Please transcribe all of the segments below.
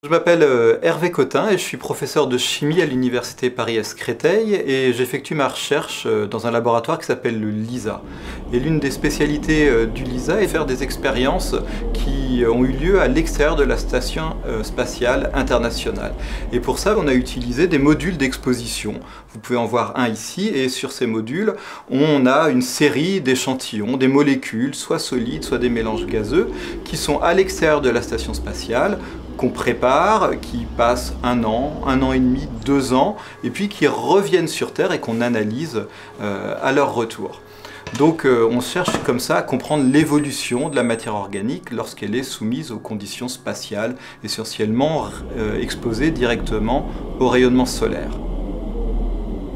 Je m'appelle Hervé Cotin et je suis professeur de chimie à l'université Paris-Est Créteil et j'effectue ma recherche dans un laboratoire qui s'appelle le LISA. Et l'une des spécialités du LISA est de faire des expériences qui ont eu lieu à l'extérieur de la station spatiale internationale. Et pour ça, on a utilisé des modules d'exposition. Vous pouvez en voir un ici et sur ces modules, on a une série d'échantillons, des molécules, soit solides, soit des mélanges gazeux, qui sont à l'extérieur de la station spatiale, qu'on prépare, qui passent un an et demi, 2 ans, et puis qui reviennent sur Terre et qu'on analyse à leur retour. Donc on cherche comme ça à comprendre l'évolution de la matière organique lorsqu'elle est soumise aux conditions spatiales, essentiellement exposée directement au rayonnement solaire.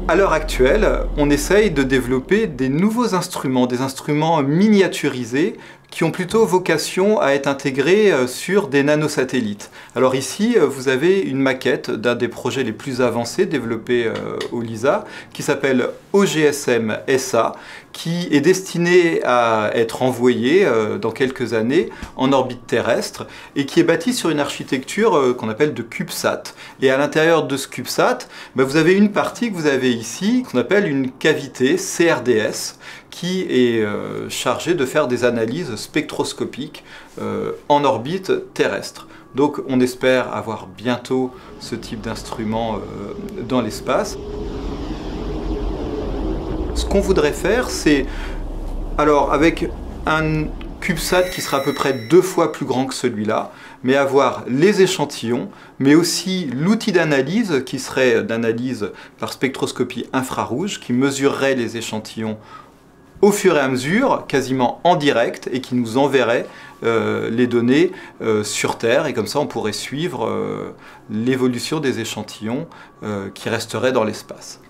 À l'heure actuelle, on essaye de développer des nouveaux instruments, des instruments miniaturisés qui ont plutôt vocation à être intégrés sur des nanosatellites. Alors ici, vous avez une maquette d'un des projets les plus avancés développés au LISA, qui s'appelle OGSM-SA, qui est destiné à être envoyé dans quelques années en orbite terrestre et qui est bâti sur une architecture qu'on appelle de CubeSat. Et à l'intérieur de ce CubeSat, vous avez une partie que vous avez ici, qu'on appelle une cavité CRDS, qui est chargée de faire des analyses spectroscopiques en orbite terrestre. Donc on espère avoir bientôt ce type d'instrument dans l'espace. Ce qu'on voudrait faire, c'est, alors avec un CubeSat qui sera à peu près 2 fois plus grand que celui-là, mais avoir les échantillons, mais aussi l'outil d'analyse qui serait d'analyse par spectroscopie infrarouge, qui mesurerait les échantillons au fur et à mesure, quasiment en direct, et qui nous enverrait les données sur Terre, et comme ça on pourrait suivre l'évolution des échantillons qui resteraient dans l'espace.